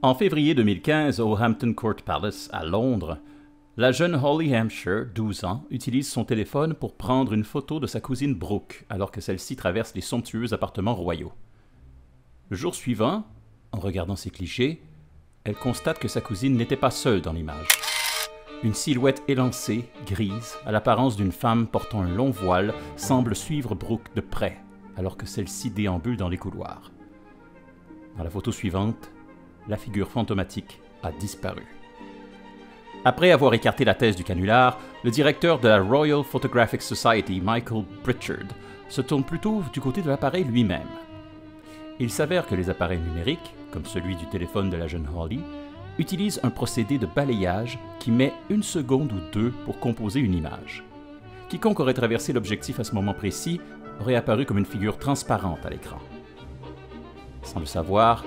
En février 2015, au Hampton Court Palace, à Londres, la jeune Holly Hampshire, 12 ans, utilise son téléphone pour prendre une photo de sa cousine Brooke alors que celle-ci traverse les somptueux appartements royaux. Le jour suivant, en regardant ses clichés, elle constate que sa cousine n'était pas seule dans l'image. Une silhouette élancée, grise, à l'apparence d'une femme portant un long voile, semble suivre Brooke de près, alors que celle-ci déambule dans les couloirs. Dans la photo suivante, la figure fantomatique a disparu. Après avoir écarté la thèse du canular, le directeur de la Royal Photographic Society, Michael Pritchard, se tourne plutôt du côté de l'appareil lui-même. Il s'avère que les appareils numériques, comme celui du téléphone de la jeune Holly, utilisent un procédé de balayage qui met 1 seconde ou 2 pour composer une image. Quiconque aurait traversé l'objectif à ce moment précis aurait apparu comme une figure transparente à l'écran. Sans le savoir,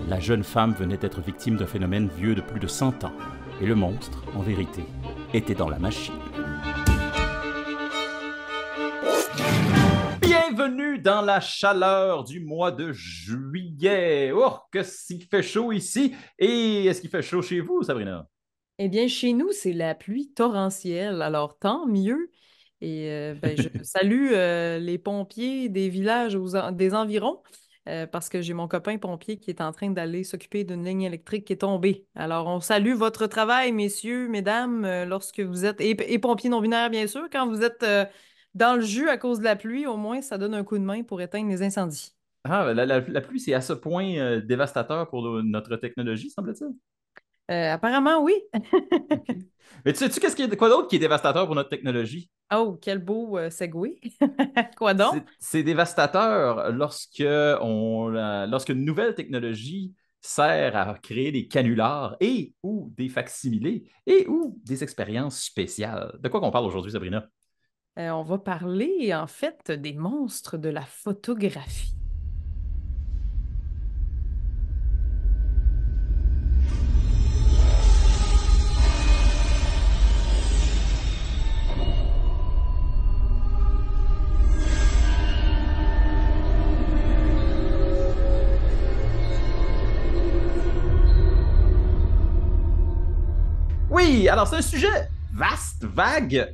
la jeune femme venait d'être victime d'un phénomène vieux de plus de 100 ans, et le monstre, en vérité, était dans la machine. Bienvenue dans la chaleur du mois de juillet. Oh, que s'il fait chaud ici. Et est-ce qu'il fait chaud chez vous, Sabrina? Eh bien, chez nous, c'est la pluie torrentielle, alors tant mieux. Et je salue les pompiers des villages des environs parce que j'ai mon copain pompier qui est en train d'aller s'occuper d'une ligne électrique qui est tombée. Alors, on salue votre travail, messieurs, mesdames, lorsque vous êtes, et pompiers non-binaires, bien sûr, quand vous êtes dans le jus à cause de la pluie, au moins, ça donne un coup de main pour éteindre les incendies. Ah, la pluie, c'est à ce point dévastateur pour notre technologie, semble-t-il. Apparemment, oui. OK. Mais tu sais-tu quoi d'autre qui est dévastateur pour notre technologie? Oh, quel beau segue. Quoi donc? C'est dévastateur lorsque une nouvelle technologie sert à créer des canulars et ou des facsimilés et ou des expériences spéciales. De quoi qu'on parle aujourd'hui, Sabrina? On va parler en fait des monstres de la photographie. Oui, alors c'est un sujet vaste, vague.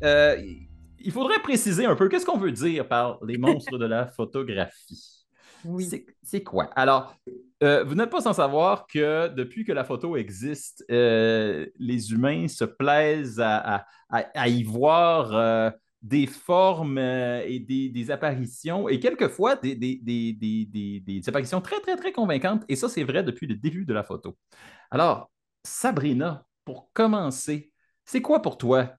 Il faudrait préciser un peu qu'est-ce qu'on veut dire par les monstres de la photographie. Oui. C'est quoi? Alors, vous n'êtes pas sans savoir que depuis que la photo existe, les humains se plaisent à y voir des formes et des apparitions, et quelquefois des apparitions très, très, très convaincantes. Et ça, c'est vrai depuis le début de la photo. Alors, Sabrina, pour commencer, c'est quoi pour toi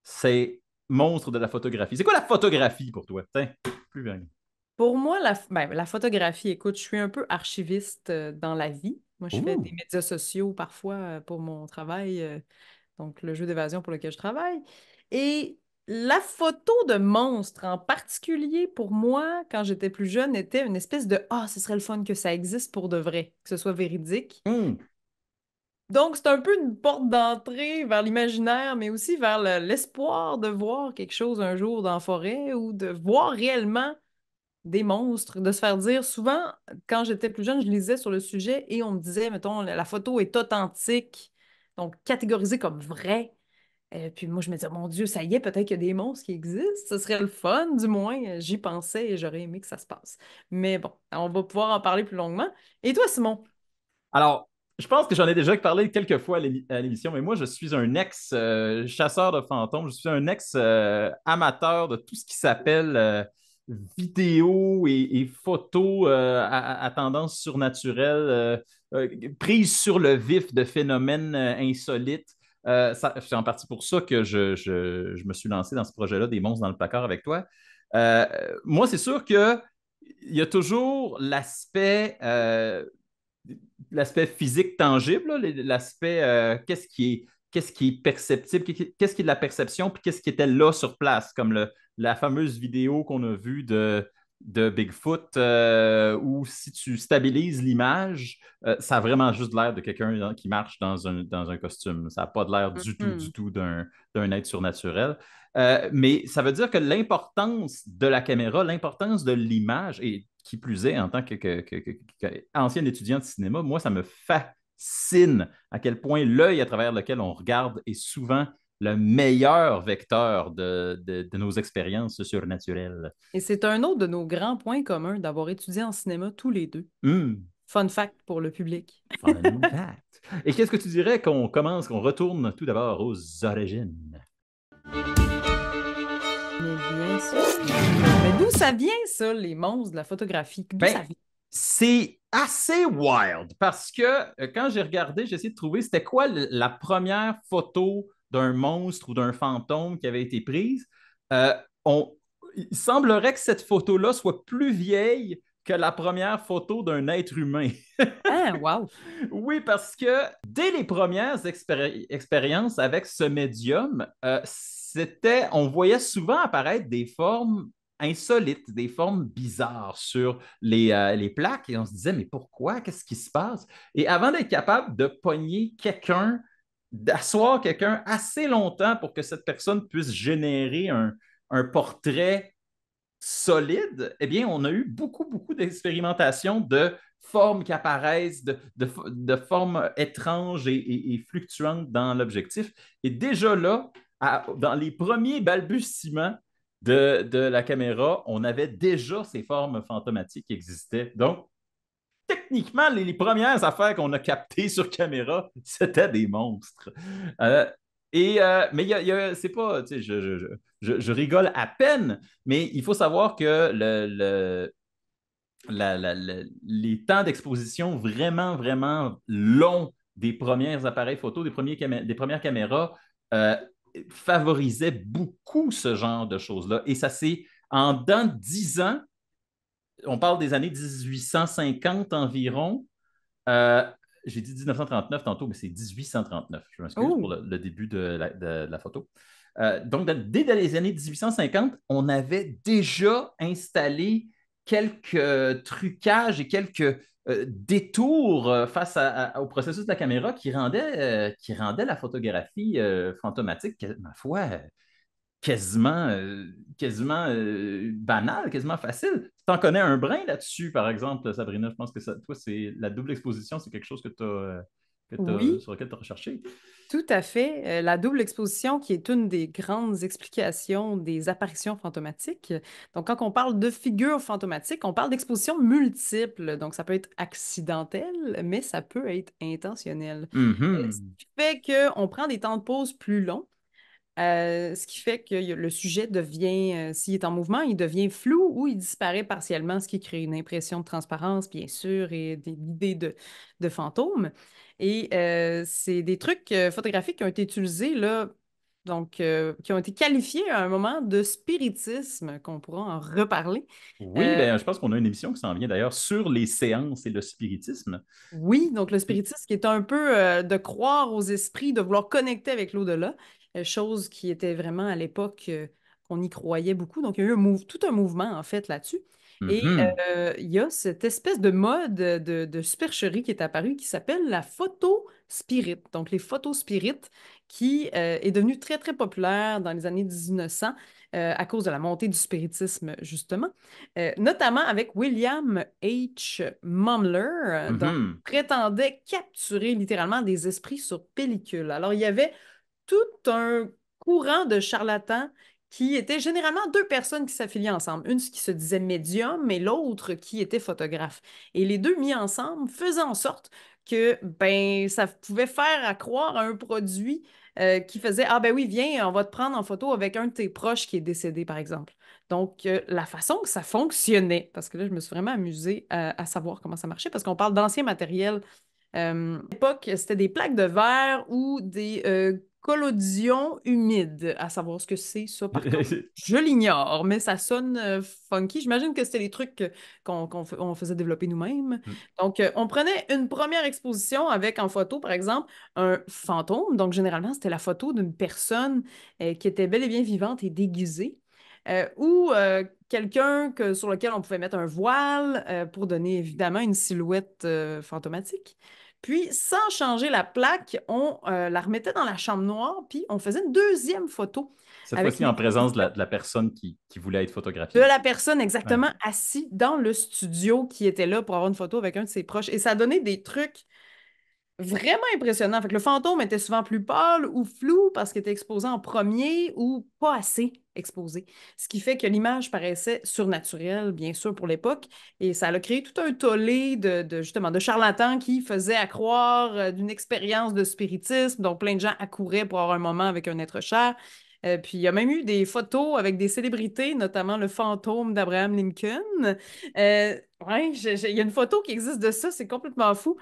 ces monstres de la photographie? C'est quoi la photographie pour toi? Tiens, plus bien. Pour moi, la photographie, écoute, je suis un peu archiviste dans la vie. Moi, je fais des Ouh! médias sociaux parfois pour mon travail, donc le jeu d'évasion pour lequel je travaille. Et la photo de monstre en particulier, pour moi, quand j'étais plus jeune, était une espèce de Ah, ce serait le fun que ça existe pour de vrai, que ce soit véridique. Hum. Donc, c'est un peu une porte d'entrée vers l'imaginaire, mais aussi vers l'espoir de voir quelque chose un jour dans la forêt ou de voir réellement des monstres, de se faire dire. Souvent, quand j'étais plus jeune, je lisais sur le sujet et on me disait, mettons, la photo est authentique, donc catégorisée comme vraie. Puis moi, je me disais, mon Dieu, ça y est, peut-être qu'il y a des monstres qui existent. Ce serait le fun, du moins. J'y pensais et j'aurais aimé que ça se passe. Mais bon, on va pouvoir en parler plus longuement. Et toi, Simon? Alors, je pense que j'en ai déjà parlé quelques fois à l'émission, mais moi, je suis un ex-chasseur de fantômes. Je suis un ex-amateur de tout ce qui s'appelle vidéo et photos à tendance surnaturelle, prise sur le vif de phénomènes insolites. C'est en partie pour ça que je me suis lancé dans ce projet-là, des monstres dans le placard avec toi. Euh, Moi, c'est sûr que il y a toujours l'aspect physique tangible, l'aspect qu'est-ce qui est perceptible, qu'est-ce qui est de la perception, puis qu'est-ce qui était là sur place, comme la fameuse vidéo qu'on a vue de Bigfoot, où si tu stabilises l'image, ça a vraiment juste l'air de quelqu'un qui marche dans un costume. Ça n'a pas de l'air du Mhm. tout d'un être surnaturel. Mais ça veut dire que l'importance de la caméra, l'importance de l'image, et qui plus est, en tant qu'ancien étudiant de cinéma, moi, ça me fascine à quel point l'œil à travers lequel on regarde est souvent le meilleur vecteur de nos expériences surnaturelles. Et c'est un autre de nos grands points communs d'avoir étudié en cinéma tous les deux. Hmm, Fun fact pour le public. fun fact. Et qu'est-ce que tu dirais qu'on commence, qu'on retourne tout d'abord aux origines? Mais bien sûr. Mais d'où ça vient, ça, les monstres de la photographie? D'où Ben, ça vient? c'est assez wild parce que quand j'ai regardé, j'ai essayé de trouver c'était quoi la première photo d'un monstre ou d'un fantôme qui avait été prise. Euh, on, il semblerait que cette photo-là soit plus vieille que la première photo d'un être humain. Ah, wow. Oui, parce que dès les premières expériences avec ce médium, on voyait souvent apparaître des formes insolites, des formes bizarres sur les plaques et on se disait, mais pourquoi? Qu'est-ce qui se passe? Et avant d'être capable de pogner quelqu'un, d'asseoir quelqu'un assez longtemps pour que cette personne puisse générer un portrait solide, eh bien, on a eu beaucoup, beaucoup d'expérimentations de formes qui apparaissent, de formes étranges et fluctuantes dans l'objectif. Et déjà là, dans les premiers balbutiements de la caméra, on avait déjà ces formes fantomatiques qui existaient. Donc, techniquement, les premières affaires qu'on a captées sur caméra, c'était des monstres. Euh, mais c'est pas, tu sais, je rigole à peine, mais il faut savoir que les temps d'exposition vraiment, vraiment longs des premiers appareils photo, des premières caméras, euh, favorisaient beaucoup ce genre de choses-là. Et ça s'est, en dans 10 ans, on parle des années 1850 environ, euh, j'ai dit 1939 tantôt, mais c'est 1839. Je m'excuse pour Oh, le début de la photo. Donc, dès les années 1850, on avait déjà installé quelques trucages et quelques détours face au processus de la caméra qui rendait la photographie fantomatique, ma foi, quasiment banal, quasiment facile. Tu en connais un brin là-dessus, par exemple, Sabrina. Je pense que ça, toi, c'est la double exposition, c'est quelque chose oui, sur lequel tu as recherché. tout à fait. La double exposition qui est une des grandes explications des apparitions fantomatiques. Donc, quand on parle de figures fantomatiques, on parle d'expositions multiples. Donc, ça peut être accidentel, mais ça peut être intentionnel. Ce Mhm. qui fait qu'on prend des temps de pause plus longs. Ce qui fait que le sujet devient, s'il est en mouvement, il devient flou ou il disparaît partiellement, ce qui crée une impression de transparence, bien sûr, et l'idée de fantôme. Et c'est des trucs photographiques qui ont été utilisés, là, donc, qui ont été qualifiés à un moment de spiritisme, qu'on pourra en reparler. Oui, Euh, ben, je pense qu'on a une émission qui s'en vient d'ailleurs sur les séances et le spiritisme. Oui, donc le spiritisme qui est un peu de croire aux esprits, de vouloir connecter avec l'au-delà, chose qui était vraiment à l'époque, on y croyait beaucoup. Donc il y a eu tout un mouvement en fait là-dessus. Et Mhm. il y a cette espèce de mode de supercherie qui est apparue qui s'appelle la photo spirit. Donc les photos spirites qui est devenue très très populaire dans les années 1900 à cause de la montée du spiritisme justement. Notamment avec William H. Mumler, Mhm. prétendait capturer littéralement des esprits sur pellicule. Alors, il y avait tout un courant de charlatans qui étaient généralement deux personnes qui s'affiliaient ensemble. Une qui se disait médium et l'autre qui était photographe. Et les deux mis ensemble faisaient en sorte que ben, ça pouvait faire à croire à un produit qui faisait ah ben oui, viens, on va te prendre en photo avec un de tes proches qui est décédé, par exemple. Donc, la façon que ça fonctionnait, parce que là, je me suis vraiment amusée à savoir comment ça marchait, parce qu'on parle d'ancien matériel à l'époque, c'était des plaques de verre ou des collodions humides. À savoir ce que c'est, ça, par contre. Je l'ignore, mais ça sonne funky. J'imagine que c'était les trucs on faisait développer nous-mêmes. Donc, on prenait une première exposition avec en photo, par exemple, un fantôme. Donc, généralement, c'était la photo d'une personne qui était bel et bien vivante et déguisée. Ou quelqu'un sur lequel on pouvait mettre un voile pour donner évidemment une silhouette fantomatique. Puis, sans changer la plaque, on la remettait dans la chambre noire, puis on faisait une deuxième photo Cette avec fois-ci en présence l'exposition de la personne qui voulait être de photographiée. la personne Ouais. exactement assise dans le studio qui était là pour avoir une photo avec un de ses proches. Et ça donnait des trucs Vraiment impressionnant. Fait que le fantôme était souvent plus pâle ou flou parce qu'il était exposé en premier ou pas assez exposé. Ce qui fait que l'image paraissait surnaturelle, bien sûr, pour l'époque. Et ça a créé tout un tollé justement, de charlatans qui faisaient accroire d'une expérience de spiritisme. Donc, plein de gens accouraient pour avoir un moment avec un être cher. Puis, il y a même eu des photos avec des célébrités, notamment le fantôme d'Abraham Lincoln. Ouais, il y a une photo qui existe de ça, c'est complètement fou.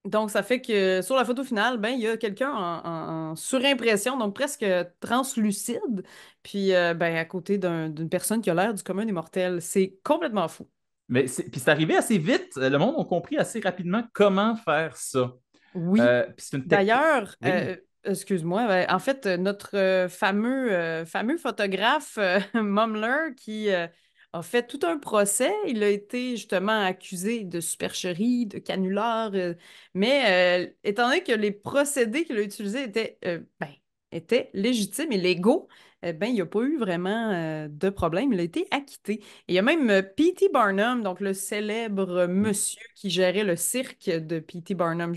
Donc, ça fait que sur la photo finale, ben, il y a quelqu'un en surimpression, donc presque translucide, puis ben, à côté d'une personne qui a l'air du commun des mortels. C'est complètement fou. Puis c'est arrivé assez vite. Le monde a compris assez rapidement comment faire ça. Oui. Puis c'est une technique. D'ailleurs, Oui. excuse-moi, ben, en fait, notre fameux photographe Mumler qui a fait tout un procès, il a été justement accusé de supercherie, de canular, mais étant donné que les procédés qu'il a utilisés étaient légitimes et légaux, ben, il n'y a pas eu vraiment de problème. Il a été acquitté. Et il y a même P.T. Barnum, donc le célèbre Oui. monsieur qui gérait le cirque de P.T. Barnum.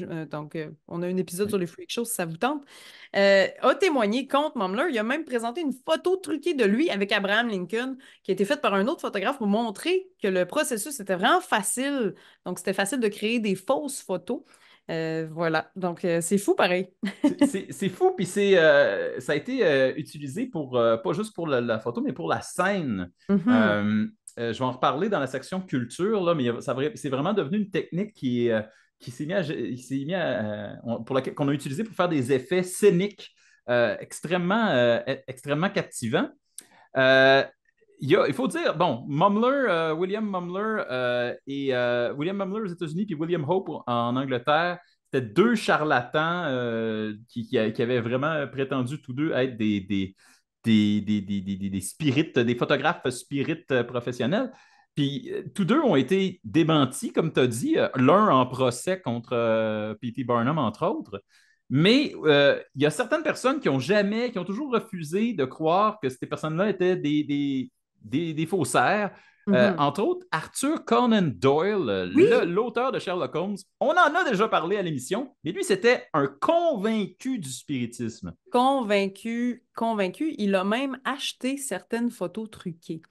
On a un épisode Oui. sur les freak shows si ça vous tente. A témoigné contre Mumler. Il a même présenté une photo truquée de lui avec Abraham Lincoln qui a été faite par un autre photographe pour montrer que le processus était vraiment facile. Donc, c'était facile de créer des fausses photos. Voilà. Donc, c'est fou pareil. C'est fou, puis ça a été utilisé pour, pas juste pour photo, mais pour la scène. Mhm. Euh, je vais en reparler dans la section culture, là, mais c'est vraiment devenu une technique qui s'est mis qui s'est mis qu'on a utilisé pour faire des effets scéniques extrêmement captivants. Euh, il faut dire, bon, William Mumler William Mumler aux États-Unis puis William Hope en Angleterre, c'était deux charlatans qui avaient vraiment prétendu tous deux être des spirites, des photographes spirites professionnels. Puis tous deux ont été démentis, comme tu as dit, l'un en procès contre P.T. Barnum, entre autres. Mais il y a certaines personnes qui ont toujours refusé de croire que ces personnes-là étaient des faussaires. Mhm. Entre autres, Arthur Conan Doyle, Oui, l'auteur de Sherlock Holmes, on en a déjà parlé à l'émission, mais lui, c'était un convaincu du spiritisme. convaincu, convaincu. Il a même acheté certaines photos truquées.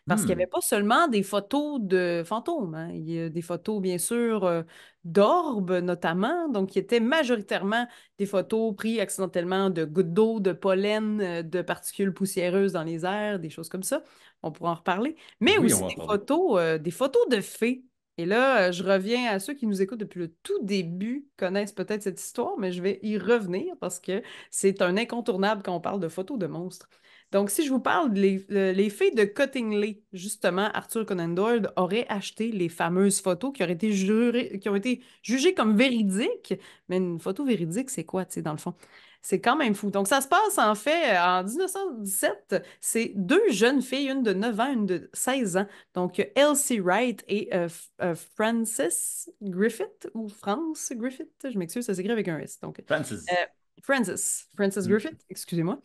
Parce qu'il n'y avait Hmm. pas seulement des photos de fantômes, hein. Il y a des photos, bien sûr, d'orbes notamment, donc qui étaient majoritairement des photos prises accidentellement de gouttes d'eau, de pollen, de particules poussiéreuses dans les airs, des choses comme ça. On pourra en reparler. Mais Oui, on aussi va en parler. des photos de fées. Et là, je reviens à ceux qui nous écoutent depuis le tout début, connaissent peut-être cette histoire, mais je vais y revenir parce que c'est un incontournable quand on parle de photos de monstres. Donc, si je vous parle les fées de Cottingley, justement, Arthur Conan Doyle aurait acheté les fameuses photos qui auraient été qui ont été jugées comme véridiques. Mais une photo véridique, c'est quoi, tu sais, dans le fond? C'est quand même fou. Donc, ça se passe en fait en 1917. C'est deux jeunes filles, une de 9 ans, une de 16 ans. Donc, Elsie Wright et Frances Griffith, ou France Griffith, je m'excuse, ça s'écrit avec un S. Donc, euh, Francis. Frances Hmm. Griffith, excusez-moi.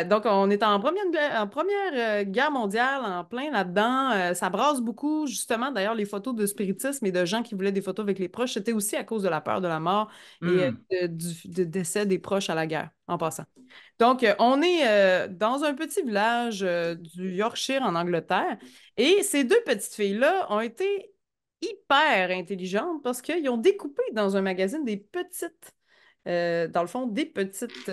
Donc, on est en première guerre mondiale, en plein là-dedans. Ça brasse beaucoup, justement. D'ailleurs, les photos de spiritisme et de gens qui voulaient des photos avec les proches, c'était aussi à cause de la peur de la mort et Hmm. du décès des proches à la guerre, en passant. Donc, on est dans un petit village du Yorkshire en Angleterre. Et ces deux petites filles-là ont été hyper intelligentes parce qu'ils ont découpé dans un magazine des petites dans le fond, des petites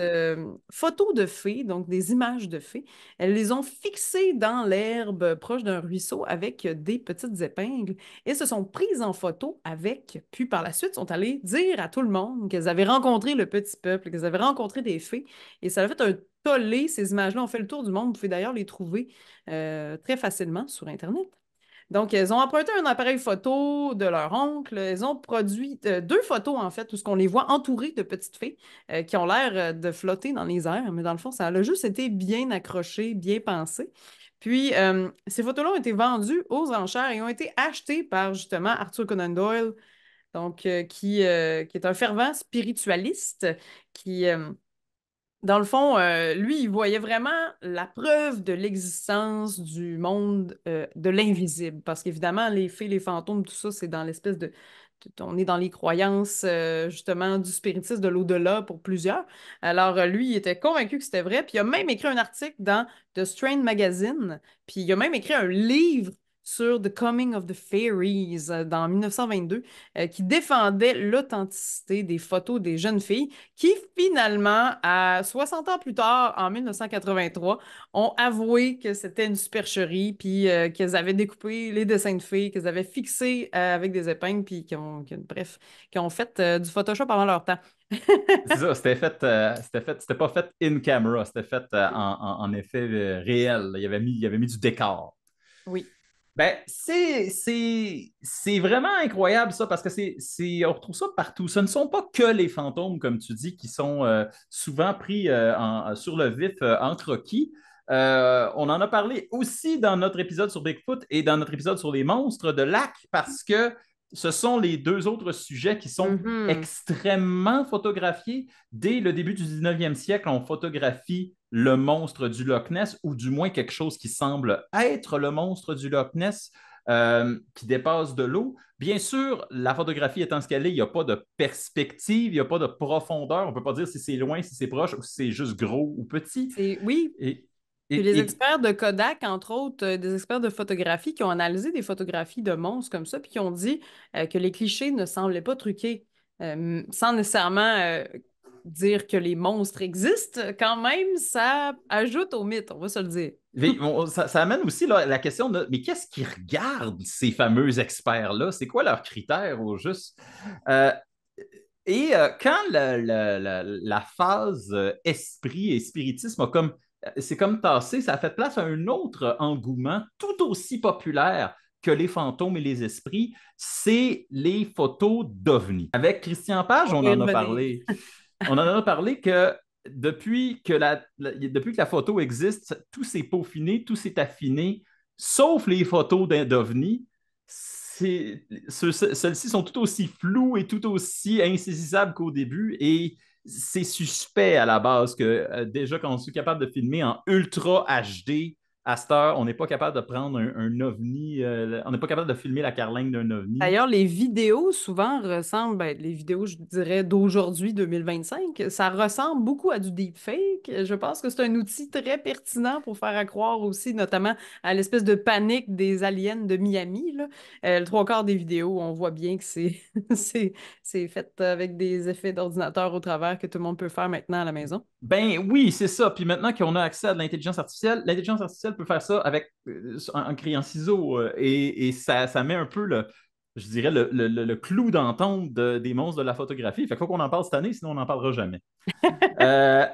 photos de fées, donc des images de fées. Elles les ont fixées dans l'herbe proche d'un ruisseau avec des petites épingles et se sont prises en photo avec, puis par la suite sont allées dire à tout le monde qu'elles avaient rencontré le petit peuple, qu'elles avaient rencontré des fées et ça a fait un tollé. Ces images-là ont fait le tour du monde. Vous pouvez d'ailleurs les trouver très facilement sur Internet. Donc, elles ont emprunté un appareil photo de leur oncle. Elles ont produit deux photos, en fait, où ce qu'on les voit entourées de petites fées qui ont l'air de flotter dans les airs. Mais dans le fond, ça a juste été bien accroché, bien pensé. Puis, ces photos-là ont été vendues aux enchères et ont été achetées par, justement, Arthur Conan Doyle, donc, qui est un fervent spiritualiste qui, Dans le fond, lui, il voyait vraiment la preuve de l'existence du monde de l'invisible. Parce qu'évidemment, les fées, les fantômes, tout ça, c'est dans l'espèce on est dans les croyances, justement, du spiritisme de l'au-delà pour plusieurs. Alors, lui, il était convaincu que c'était vrai. Puis, il a même écrit un article dans The Strain Magazine. Puis, il a même écrit un livre sur The Coming of the Fairies dans 1922, qui défendait l'authenticité des photos des jeunes filles qui finalement, à 60 ans plus tard, en 1983, ont avoué que c'était une supercherie, puis qu'elles avaient découpé les dessins de filles, qu'elles avaient fixés avec des épingles, puis bref, qui ont fait du Photoshop avant leur temps. C'est ça, c'était pas fait in camera, c'était fait en effet réel. Il avait mis du décor. Oui. Ben, c'est vraiment incroyable ça, parce que on retrouve ça partout. Ce ne sont pas que les fantômes, comme tu dis, qui sont souvent pris sur le vif en croquis. On en a parlé aussi dans notre épisode sur Bigfoot et dans notre épisode sur les monstres de lac, parce que ce sont les deux autres sujets qui sont Mhm. extrêmement photographiés. Dès le début du 19e siècle, on photographie le monstre du Loch Ness, ou du moins quelque chose qui semble être le monstre du Loch Ness, qui dépasse de l'eau. Bien sûr, la photographie étant ce qu'elle est, il n'y a pas de perspective, il n'y a pas de profondeur. On ne peut pas dire si c'est loin, si c'est proche, ou si c'est juste gros ou petit. Oui. Et, Puis les et experts de Kodak, entre autres, des experts de photographie qui ont analysé des photographies de monstres comme ça, puis qui ont dit que les clichés ne semblaient pas truqués, sans nécessairement dire que les monstres existent. Quand même, ça ajoute au mythe, on va se le dire. ça amène aussi là, la question de mais qu'est-ce qu'ils regardent, ces fameux experts-là? C'est quoi leurs critères au juste? Euh, quand la phase esprit et spiritisme c'est comme tassé, ça a fait place à un autre engouement tout aussi populaire que les fantômes et les esprits, c'est les photos d'ovnis. Avec Christian Page, On on va y en a revenir. parlé. On en a parlé que depuis que la photo existe, tout s'est peaufiné, tout s'est affiné, sauf les photos d'ovnis. Celles-ci sont tout aussi floues et tout aussi insaisissables qu'au début, et c'est suspect à la base que déjà quand on est capable de filmer en ultra HD, à cette heure, on n'est pas capable de prendre un ovni, on n'est pas capable de filmer la carlingue d'un ovni. D'ailleurs, les vidéos souvent ressemblent, ben, les vidéos, je dirais, d'aujourd'hui, 2025, ça ressemble beaucoup à du deepfake. Je pense que c'est un outil très pertinent pour faire à croire aussi, notamment à l'espèce de panique des aliens de Miami, là. Le trois quarts des vidéos, on voit bien que c'est fait avec des effets d'ordinateur au travers que tout le monde peut faire maintenant à la maison. Ben oui, c'est ça. Puis maintenant qu'on a accès à de l'intelligence artificielle peut faire ça avec en criant ciseaux, et ça met un peu je dirais le clou dans tombe des monstres de la photographie. Fait qu'il faut qu'on en parle cette année, sinon on n'en parlera jamais. Euh,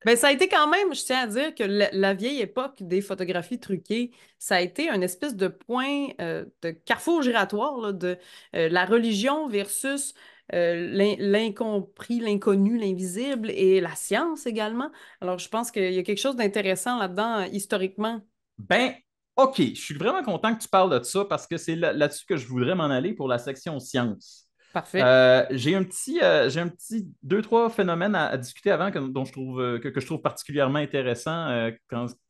Ben, ça a été quand même, je tiens à dire que la vieille époque des photographies truquées, ça a été une espèce de point de carrefour giratoire là, de la religion versus l'incompris, l'inconnu, l'invisible et la science également. Alors, je pense qu'il y a quelque chose d'intéressant là-dedans, historiquement. Ben, OK, je suis vraiment content que tu parles de ça, parce que c'est là-dessus que je voudrais m'en aller pour la section sciences. Parfait. J'ai un petit deux, trois phénomènes à discuter avant dont je trouve, que je trouve particulièrement intéressant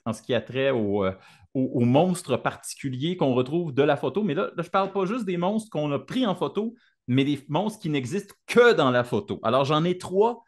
en ce qui a trait aux monstres particuliers qu'on retrouve de la photo. Mais là, je ne parle pas juste des monstres qu'on a pris en photo, mais des monstres qui n'existent que dans la photo. Alors, j'en ai trois,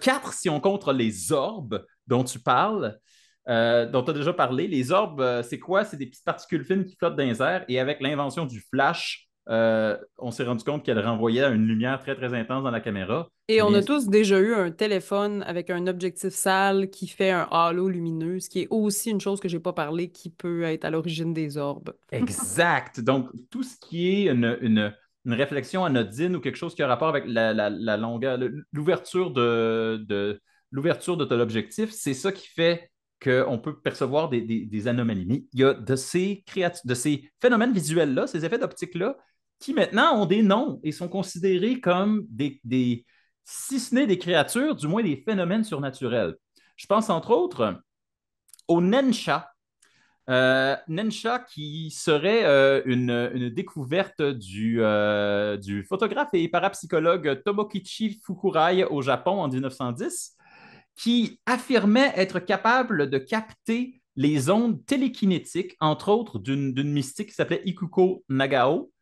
quatre si on compte les orbes dont tu parles, dont tu as déjà parlé. Les orbes, c'est quoi? C'est des petites particules fines qui flottent dans les airs, et avec l'invention du flash, on s'est rendu compte qu'elle renvoyait une lumière très, très intense dans la caméra. Et Eh on bien, a tous déjà eu un téléphone avec un objectif sale qui fait un halo lumineux, ce qui est aussi une chose que j'ai pas parlé qui peut être à l'origine des orbes. exact. Donc, tout ce qui est une réflexion anodine ou quelque chose qui a rapport avec la longueur, l'ouverture l'ouverture de ton objectif, c'est ça qui fait qu'on peut percevoir des anomalies. Mais il y a de ces phénomènes visuels-là, ces effets d'optique-là, qui maintenant ont des noms et sont considérés comme si ce n'est des créatures, du moins des phénomènes surnaturels. Je pense entre autres au Nensha. Nensha, qui serait une découverte du photographe et parapsychologue Tomokichi Fukurai au Japon en 1910. qui affirmait être capable de capter les ondes télékinétiques, entre autres d'une mystique qui s'appelait Ikuko Nagao.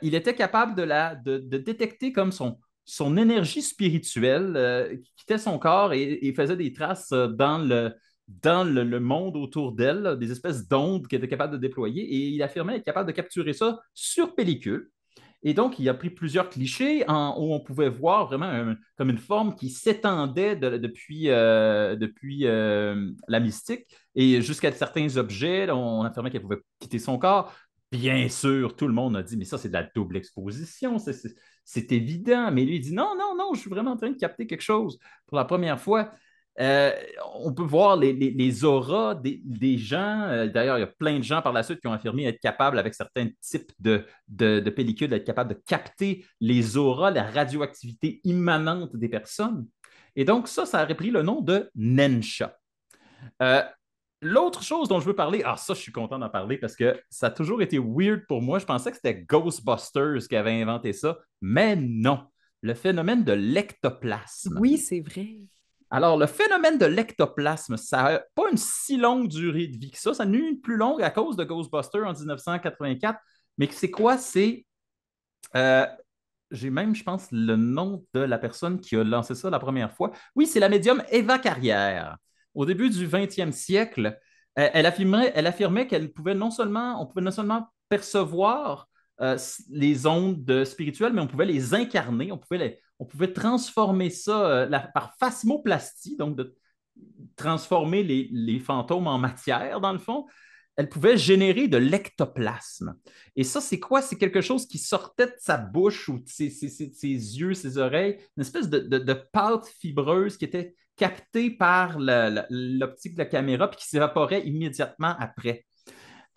Il était capable de détecter comme son énergie spirituelle qui quittait son corps et faisait des traces dans le monde autour d'elle, là, des espèces d'ondes qu'il était capable de déployer. Et il affirmait être capable de capturer ça sur pellicule. Et donc, il a pris plusieurs clichés où on pouvait voir vraiment comme une forme qui s'étendait depuis la mystique et jusqu'à certains objets. Là, on affirmait qu'elle pouvait quitter son corps. Bien sûr, tout le monde a dit, mais ça, c'est de la double exposition, c'est évident. Mais lui, il dit, non, non, non, je suis vraiment en train de capter quelque chose pour la première fois. Euh, on peut voir les auras des gens. D'ailleurs, il y a plein de gens par la suite qui ont affirmé être capables, avec certains types de pellicules, d'être capables de capter les auras, la radioactivité immanente des personnes. Et donc, ça aurait pris le nom de Nensha. Euh, L'autre chose dont je veux parler, ça, je suis content d'en parler parce que ça a toujours été weird pour moi. Je pensais que c'était Ghostbusters qui avait inventé ça, mais non. Le phénomène de l'ectoplasme. Oui, c'est vrai. Alors, le phénomène de l'ectoplasme, ça n'a pas une si longue durée de vie que ça. Ça n'a eu une plus longue à cause de Ghostbusters en 1984. Mais c'est quoi? Euh, j'ai même, je pense, le nom de la personne qui a lancé ça la première fois. Oui, c'est la médium Eva Carrière. Au début du 20e siècle, elle affirmait qu'elle pouvait on pouvait non seulement percevoir les ondes spirituelles, mais on pouvait les incarner, on pouvait transformer ça par phasmoplastie, donc de transformer les fantômes en matière, dans le fond. Elle pouvait générer de l'ectoplasme. Et ça, c'est quoi? C'est quelque chose qui sortait de sa bouche ou de ses yeux, ses oreilles, une espèce de pâte fibreuse qui était captée par l'optique de la caméra puis qui s'évaporait immédiatement après.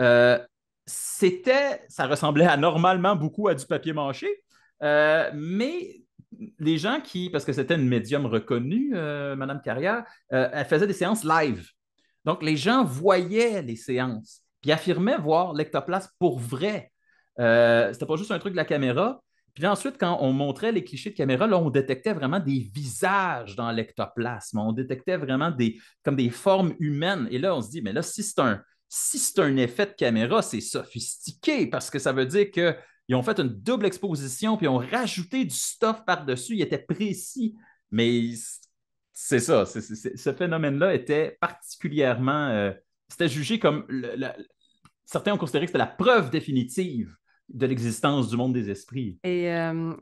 Euh, Ça ressemblait normalement beaucoup à du papier mâché, mais les gens parce que c'était une médium reconnue, Madame Carrière, elle faisait des séances live. Donc, les gens voyaient les séances, puis affirmaient voir l'ectoplasme pour vrai. C'était pas juste un truc de la caméra. Puis là, ensuite, quand on montrait les clichés de caméra, là, on détectait vraiment des visages dans l'ectoplasme. On détectait vraiment comme des formes humaines. Et là, on se dit, mais là, si c'est un effet de caméra, c'est sophistiqué parce que ça veut dire qu'ils ont fait une double exposition puis ils ont rajouté du stuff par-dessus. Il était précis. Mais c'est ça. Ce phénomène-là était particulièrement. C'était jugé comme. Certains ont considéré que c'était la preuve définitive de l'existence du monde des esprits Et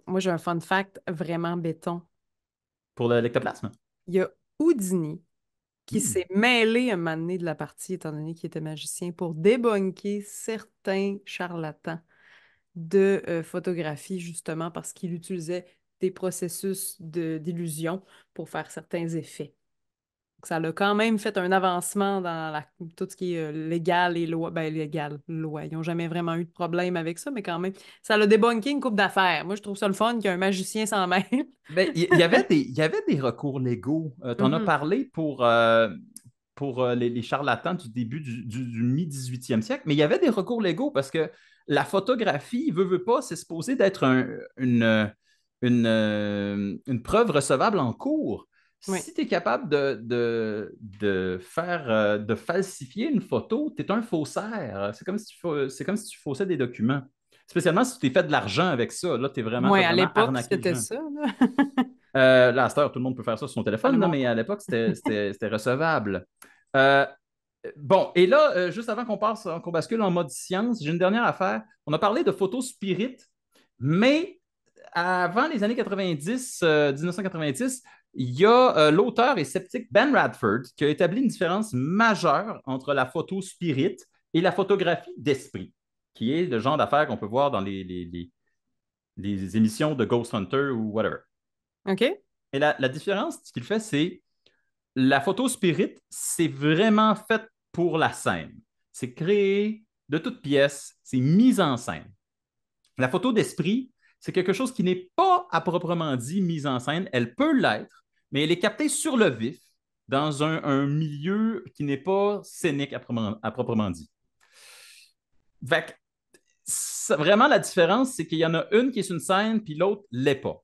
moi, j'ai un fun fact vraiment béton. pour l'ectoplasme. Il y a Houdini qui Hmm. s'est mêlé un moment donné de la partie, étant donné qu'il était magicien, pour débunker certains charlatans de photographie, justement parce qu'il utilisait des processus d'illusion pour faire certains effets. Ça a quand même fait un avancement dans tout ce qui est légal et loi. Ben, légal, loi. Ils n'ont jamais vraiment eu de problème avec ça, mais quand même, ça l'a débunké une coupe d'affaires. Moi, je trouve ça le fun qu'un magicien s'en mêle. Ben, il y avait des recours légaux. Tu en as Mhm. parlé pour les charlatans du début du mi-18e siècle, mais il y avait des recours légaux parce que la photographie, veut pas, c'est supposé d'être une preuve recevable en cours. Oui. Si tu es capable de falsifier une photo, tu es un faussaire. C'est comme si tu faussais des documents. Spécialement si tu t'es fait de l'argent avec ça. Là, tu Ouais, as à vraiment l'époque, arnaqué les c'était gens. ça, là. Là, à cette heure, tout le monde peut faire ça sur son À le téléphone, là, mais monde. à l'époque, c'était recevable. Euh, bon, et là, juste avant qu'on bascule en mode science, j'ai une dernière affaire. On a parlé de photos spirit, mais avant les années 90, 1990, il y a l'auteur et sceptique Ben Radford qui a établi une différence majeure entre la photo spirit et la photographie d'esprit, qui est le genre d'affaires qu'on peut voir dans les émissions de Ghost Hunter ou whatever. OK? Et la différence, ce qu'il fait, c'est la photo spirit, c'est vraiment fait pour la scène. C'est créé de toutes pièces, c'est mis en scène. La photo d'esprit, c'est quelque chose qui n'est pas à proprement dit mise en scène. Elle peut l'être, mais elle est captée sur le vif dans un milieu qui n'est pas scénique à proprement dit. Fait que, vraiment, la différence, c'est qu'il y en a une qui est sur une scène, puis l'autre l'est pas.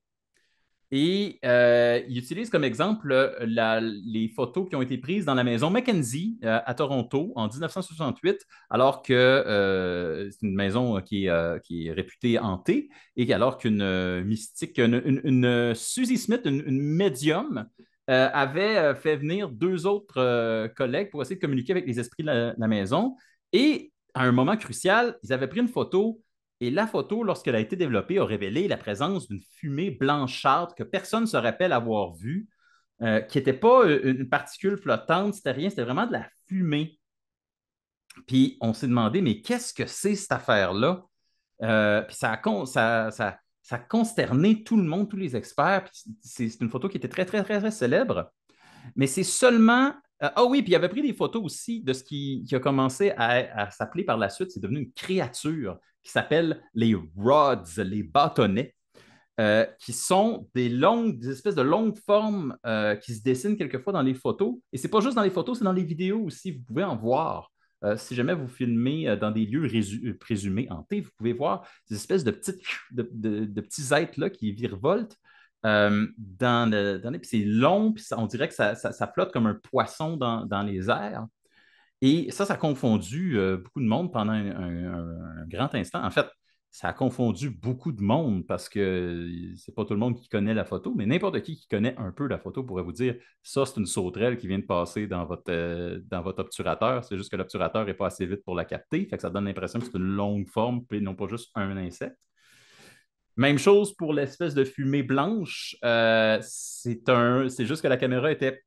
Et il utilise comme exemple les photos qui ont été prises dans la maison Mackenzie à Toronto en 1968, alors que c'est une maison qui est réputée hantée, et alors qu'une mystique, Susie Smith, une médium, avait fait venir deux autres collègues pour essayer de communiquer avec les esprits de la maison. Et à un moment crucial, ils avaient pris une photo et la photo, lorsqu'elle a été développée, a révélé la présence d'une fumée blanchâtre que personne ne se rappelle avoir vue, qui n'était pas une particule flottante, c'était rien, c'était vraiment de la fumée. Puis on s'est demandé, mais qu'est-ce que c'est cette affaire-là? Puis ça a consterné tout le monde, tous les experts. Puis c'est une photo qui était très, très, très, très célèbre. Mais c'est seulement. Ah oui, puis il avait pris des photos aussi de ce qui a commencé à s'appeler par la suite. C'est devenu une créature qui s'appelle les rods, les bâtonnets, qui sont des espèces de longues formes qui se dessinent quelquefois dans les photos. Et c'est pas juste dans les photos, c'est dans les vidéos aussi. Vous pouvez en voir. Si jamais vous filmez dans des lieux présumés hantés, vous pouvez voir des espèces de petits êtres-là qui virevoltent puis c'est long, puis on dirait que ça flotte comme un poisson dans les airs. Et ça a confondu beaucoup de monde pendant un grand instant. En fait, ça a confondu beaucoup de monde parce que c'est pas tout le monde qui connaît la photo, mais n'importe qui connaît un peu la photo pourrait vous dire ça, c'est une sauterelle qui vient de passer dans votre obturateur. C'est juste que l'obturateur n'est pas assez vite pour la capter. Fait que ça donne l'impression que c'est une longue forme, puis non pas juste un insecte. Même chose pour l'espèce de fumée blanche. C'est juste que la caméra était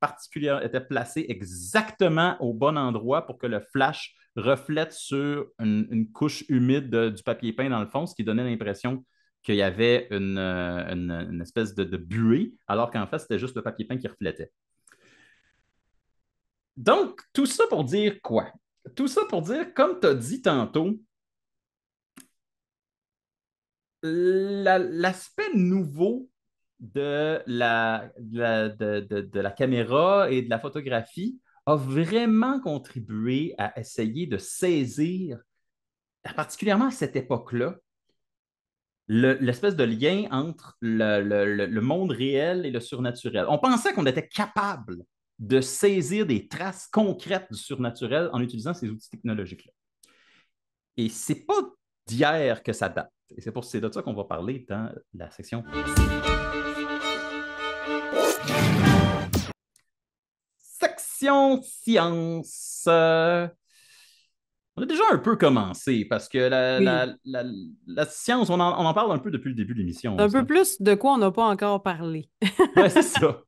placée exactement au bon endroit pour que le flash reflète sur une couche humide du papier peint dans le fond, ce qui donnait l'impression qu'il y avait une espèce de buée, alors qu'en fait, c'était juste le papier peint qui reflétait. Donc, tout ça pour dire quoi? Tout ça pour dire, comme tu as dit tantôt, l'aspect nouveau de la caméra et de la photographie a vraiment contribué à essayer de saisir, particulièrement à cette époque-là, l'espèce de lien entre le monde réel et le surnaturel. On pensait qu'on était capable de saisir des traces concrètes du surnaturel en utilisant ces outils technologiques-là. Et c'est pas d'hier que ça date. Et c'est de ça qu'on va parler dans la section section science. On a déjà un peu commencé parce que Oui. la science, on en parle un peu depuis le début de l'émission. Un peu plus de quoi on n'a pas encore parlé. Ouais, c'est ça.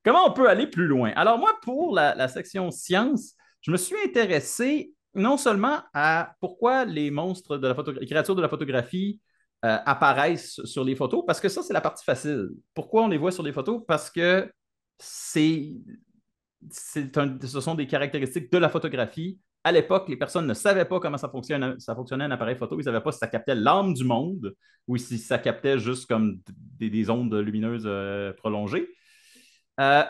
Comment on peut aller plus loin? Alors moi, pour la section science, je me suis intéressé non seulement à pourquoi les monstres les créatures de la photographie apparaissent sur les photos, parce que ça, c'est la partie facile. Pourquoi on les voit sur les photos? Parce que c'est ce sont des caractéristiques de la photographie. À l'époque, les personnes ne savaient pas comment ça fonctionnait un appareil photo. Ils ne savaient pas si ça captait l'âme du monde ou si ça captait juste comme des ondes lumineuses prolongées. Euh,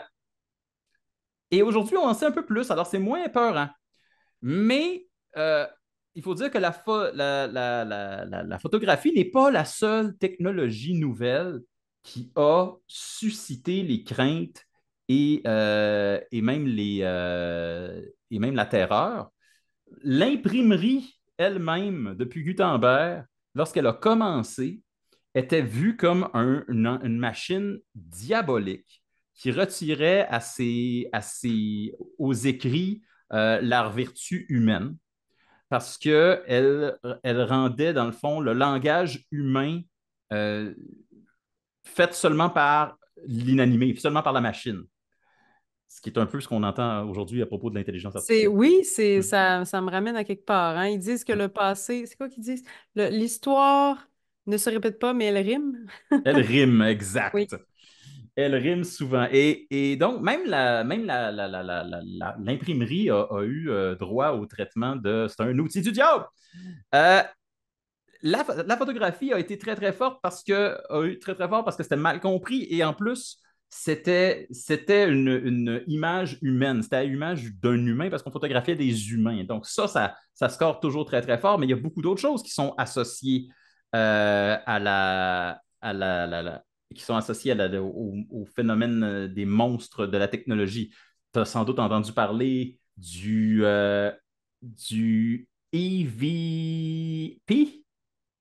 et aujourd'hui, on en sait un peu plus. Alors, c'est moins peurant. Mais euh, il faut dire que la photographie n'est pas la seule technologie nouvelle qui a suscité les craintes et même la terreur. L'imprimerie elle-même, depuis Gutenberg, lorsqu'elle a commencé, était vue comme une machine diabolique qui retirait aux écrits leur vertu humaine parce qu'elle rendait, dans le fond, le langage humain euh, fait seulement par l'inanimé, seulement par la machine. Ce qui est un peu ce qu'on entend aujourd'hui à propos de l'intelligence artificielle. Oui, ça me ramène à quelque part, hein. Ils disent que le passé, c'est quoi qu'ils disent? L'histoire ne se répète pas, mais elle rime. Elle rime, Oui. exact. Elle rime souvent. Et donc, même l'imprimerie a eu droit au traitement de c'est un outil du diable. Euh, la photographie a été très, très forte a eu très, très fort parce que c'était mal compris et en plus, c'était une image humaine. C'était l'image d'un humain parce qu'on photographiait des humains. Donc, ça score toujours très, très fort, mais il y a beaucoup d'autres choses qui sont associées à la qui sont associés au phénomène des monstres de la technologie. Tu as sans doute entendu parler du EVP,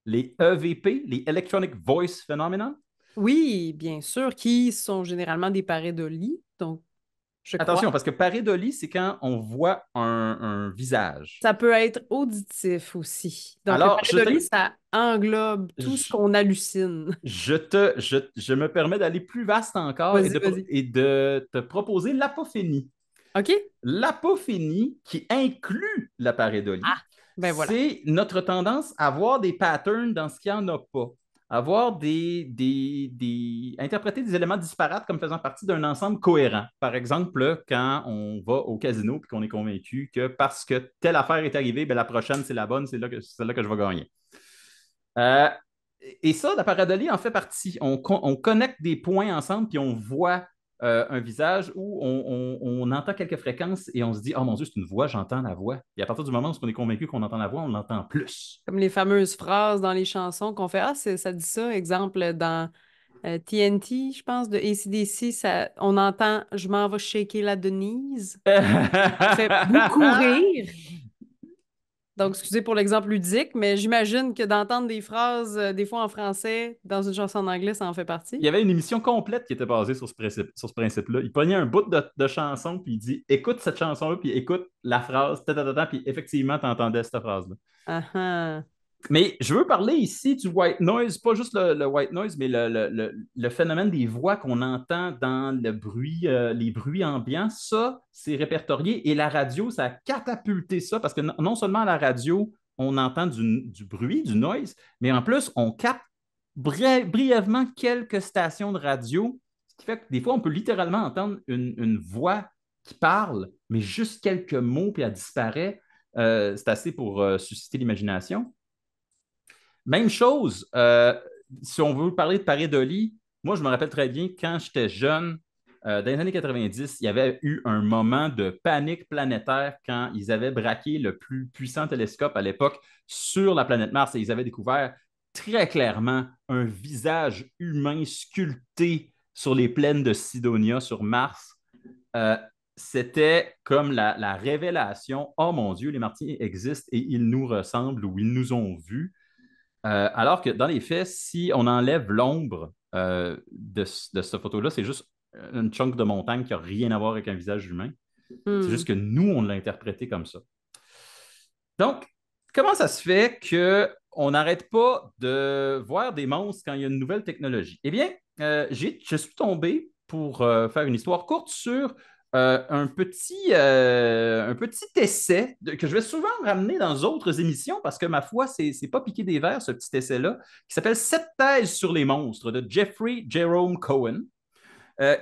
les EVP, les Electronic Voice Phenomenon. Oui, bien sûr, qui sont généralement des pareidolie, donc je crois. Attention, parce que pareidolie, c'est quand on voit un visage. Ça peut être auditif aussi. Donc, le Alors, pareidolie, ça englobe tout ce je, qu'on hallucine. je me permets d'aller plus vaste encore Vas-y, vas-y. et de te proposer l'apophénie. OK? L'apophénie, qui inclut la pareidolie, Ah, ben voilà. c'est notre tendance à voir des patterns dans ce qu'il n'y en a pas. À voir interpréter des éléments disparates comme faisant partie d'un ensemble cohérent. Par exemple, quand on va au casino et qu'on est convaincu que parce que telle affaire est arrivée, ben la prochaine, c'est la bonne, c'est celle-là que je vais gagner. Euh, et ça, la pareidolie en fait partie. On connecte des points ensemble, puis on voit un visage où on entend quelques fréquences et on se dit, oh mon Dieu, c'est une voix, j'entends la voix. Et à partir du moment où on est convaincu qu'on entend la voix, on l'entend plus. Comme les fameuses phrases dans les chansons qu'on fait. Ah, ça dit ça. Exemple, dans TNT, je pense, de AC/DC, ça, on entend Je m'en vais shaker la Denise. Ça fait beaucoup rire. Donc, excusez pour l'exemple ludique, mais j'imagine que d'entendre des phrases, des fois en français, dans une chanson en anglais, ça en fait Il partie. y avait une émission complète qui était basée sur ce principe-là. Il pognait un bout de chanson, puis il dit, écoute cette chanson-là, puis écoute la phrase, puis effectivement, tu entendais cette phrase-là. Ah ah. Mais je veux parler ici du white noise, pas juste le white noise, mais le phénomène des voix qu'on entend dans le bruit, les bruits ambiants. Ça, c'est répertorié. Et la radio, ça a catapulté ça parce que non seulement à la radio, on entend du bruit, du noise, mais en plus, on capte brièvement quelques stations de radio, ce qui fait que des fois, on peut littéralement entendre une voix qui parle, mais juste quelques mots, puis elle disparaît. C'est assez pour susciter l'imagination. Même chose, si on veut parler de pareidolie, moi, je me rappelle très bien quand j'étais jeune, dans les années 90, il y avait eu un moment de panique planétaire quand ils avaient braqué le plus puissant télescope à l'époque sur la planète Mars et ils avaient découvert très clairement un visage humain sculpté sur les plaines de Sidonia sur Mars. Euh, C'était comme la révélation, oh mon Dieu, les martiens existent et ils nous ressemblent ou ils nous ont vus. Alors que dans les faits, si on enlève l'ombre de cette photo-là, c'est juste une chunk de montagne qui n'a rien à voir avec un visage humain. C'est Hmm. juste que nous, on l'a interprété comme ça. Donc, comment ça se fait qu'on n'arrête pas de voir des monstres quand il y a une nouvelle technologie? Eh bien, je suis tombé pour faire une histoire courte sur un petit essai que je vais souvent ramener dans d'autres émissions parce que, ma foi, c'est pas piqué des verres, ce petit essai-là, qui s'appelle Sept thèses sur les monstres de Jeffrey Jerome Cohen,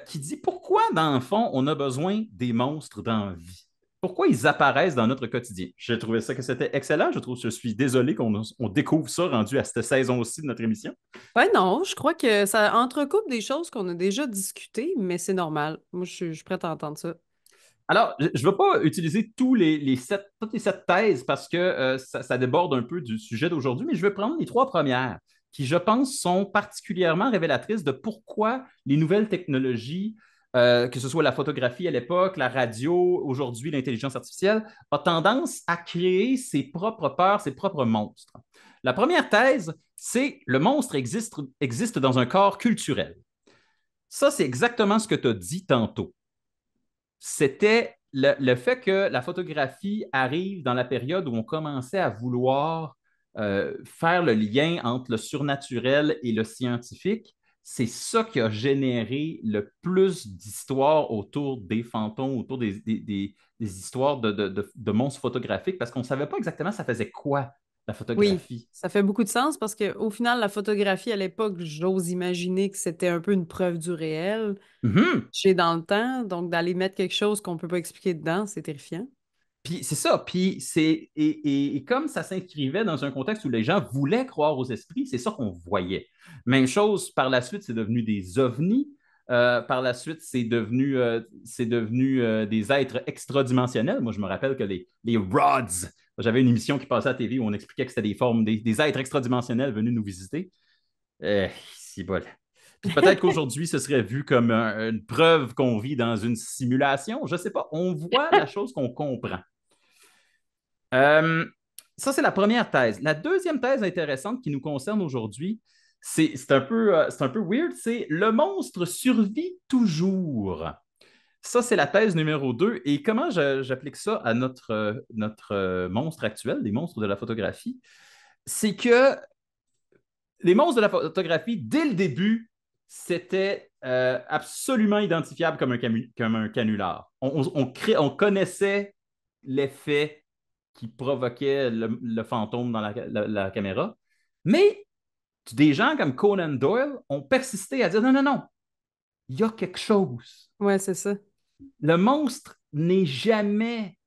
qui dit pourquoi, dans le fond, on a besoin des monstres dans la vie. Pourquoi ils apparaissent dans notre quotidien? J'ai trouvé ça que c'était excellent. Je suis désolé qu'on découvre ça rendu à cette saison aussi de notre émission. Ouais, non, je crois que ça entrecoupe des choses qu'on a déjà discutées, mais c'est normal. Moi, je suis prête à entendre ça. Alors, je ne veux pas utiliser toutes les sept thèses parce que ça déborde un peu du sujet d'aujourd'hui, mais je vais prendre les trois premières qui, je pense, sont particulièrement révélatrices de pourquoi les nouvelles technologies, que ce soit la photographie à l'époque, la radio, aujourd'hui l'intelligence artificielle, a tendance à créer ses propres peurs, ses propres monstres. La première thèse, c'est le monstre existe dans un corps culturel. Ça, c'est exactement ce que tu as dit tantôt. C'était le fait que la photographie arrive dans la période où on commençait à vouloir faire le lien entre le surnaturel et le scientifique. C'est ça qui a généré le plus d'histoires autour des fantômes, autour des histoires de monstres photographiques, parce qu'on ne savait pas exactement ça faisait quoi, la Oui, photographie. ça fait beaucoup de sens parce qu'au final, la photographie à l'époque, j'ose imaginer que c'était un peu une preuve du réel, Mhm. chez dans le temps. Donc, d'aller mettre quelque chose qu'on peut pas expliquer dedans, c'est terrifiant. Puis c'est ça, et comme ça s'inscrivait dans un contexte où les gens voulaient croire aux esprits, c'est ça qu'on voyait. Même chose, par la suite, c'est devenu des ovnis. Par la suite, c'est devenu des êtres extradimensionnels. Moi, je me rappelle que les Rods, j'avais une émission qui passait à la TV où on expliquait que c'était des formes, des êtres extradimensionnels venus nous visiter. Si bol. Puis peut-être qu'aujourd'hui, ce serait vu comme une preuve qu'on vit dans une simulation. Je ne sais pas. On voit la chose qu'on comprend. Euh, Ça, c'est la première thèse. La deuxième thèse intéressante qui nous concerne aujourd'hui, c'est un peu weird, c'est le monstre survit toujours. Ça, c'est la thèse numéro 2. Et comment j'applique ça à notre monstre actuel, les monstres de la photographie? C'est que les monstres de la photographie, dès le début, c'était absolument identifiable comme un canular. On connaissait l'effet qui provoquait le fantôme dans la caméra. Mais des gens comme Conan Doyle ont persisté à dire non, non, non, il y a quelque chose. Ouais, c'est ça. Le monstre n'est jamais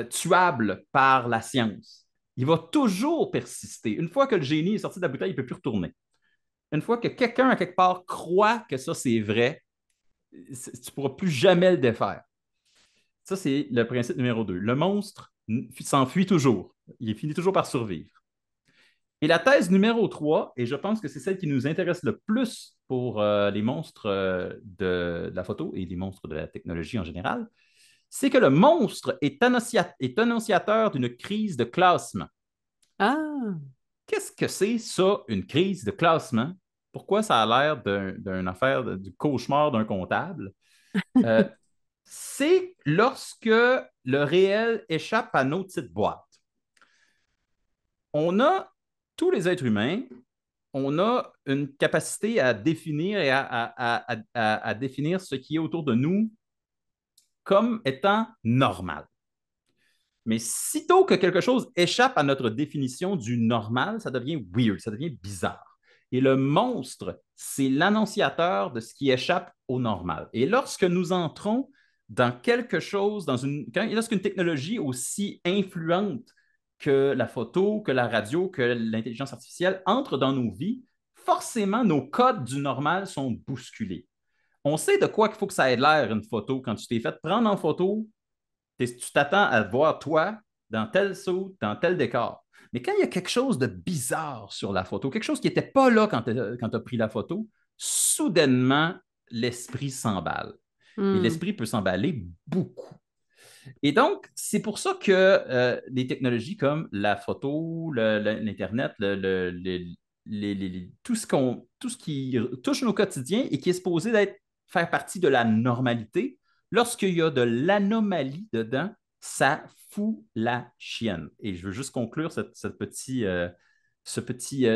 tuable par la science. Il va toujours persister. Une fois que le génie est sorti de la bouteille, il ne peut plus retourner. Une fois que quelqu'un, à quelque part, croit que ça, c'est vrai, tu ne pourras plus jamais le défaire. Ça, c'est le principe numéro 2. Le monstre s'enfuit toujours. Il finit toujours par survivre. Et la thèse numéro 3, et je pense que c'est celle qui nous intéresse le plus pour les monstres de la photo et les monstres de la technologie en général, c'est que le monstre est annonciateur d'une crise de classement. Ah, Qu'est-ce que c'est ça, une crise de classement? Pourquoi ça a l'air d'une affaire du cauchemar d'un comptable? Euh, c'est lorsque le réel échappe à nos petites boîtes. On a, tous les êtres humains, on a une capacité à définir et à définir ce qui est autour de nous comme étant normal. Mais sitôt que quelque chose échappe à notre définition du normal, ça devient weird, ça devient bizarre. Et le monstre, c'est l'annonciateur de ce qui échappe au normal. Et lorsque nous entrons dans quelque chose, lorsqu'une technologie aussi influente que la photo, que la radio, que l'intelligence artificielle entre dans nos vies, forcément, nos codes du normal sont bousculés. On sait de quoi il faut que ça ait l'air une photo. Quand tu t'es fait prendre en photo, tu t'attends à voir toi dans tel saut, dans tel décor. Mais quand il y a quelque chose de bizarre sur la photo, quelque chose qui n'était pas là quand tu as pris la photo, soudainement, l'esprit s'emballe. Et hmm. l'esprit peut s'emballer beaucoup. Et donc, c'est pour ça que les technologies comme la photo, l'Internet, tout ce qui touche nos quotidiens et qui est supposé faire partie de la normalité, lorsqu'il y a de l'anomalie dedans, ça fout la chienne. Et je veux juste conclure ce petit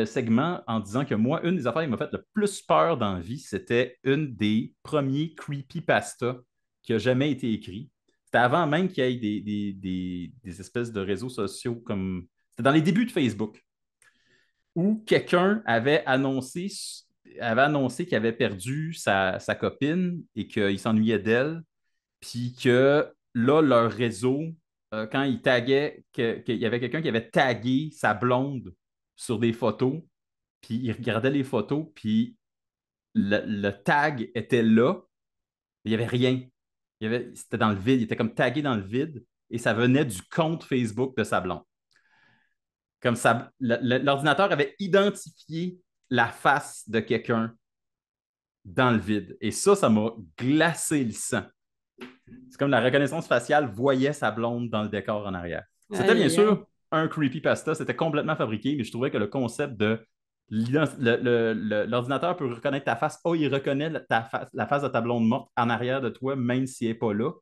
segment en disant que moi, une des affaires qui m'a fait le plus peur dans la vie, c'était une des premiers creepypasta qui a jamais été écrit. C'était avant même qu'il y ait des espèces de réseaux sociaux comme. C'était dans les débuts de Facebook, où quelqu'un avait annoncé qu'il avait perdu sa copine et qu'il s'ennuyait d'elle, puis que là, leur réseau, quand ils taguaient, qu'il y avait quelqu'un qui avait tagué sa blonde sur des photos, puis il regardait les photos, puis le tag était là, il n'y avait rien. C'était dans le vide, il était comme tagué dans le vide et ça venait du compte Facebook de sa blonde. Comme ça, l'ordinateur avait identifié la face de quelqu'un dans le vide. Et ça m'a glacé le sang. C'est comme la reconnaissance faciale voyait sa blonde dans le décor en arrière. C'était Aïe, bien aïe, aïe. sûr un creepypasta, c'était complètement fabriqué, mais je trouvais que le concept de l'ordinateur peut reconnaître ta face. Oh, il reconnaît la face de ta blonde morte en arrière de toi, même si elle n'est pas là.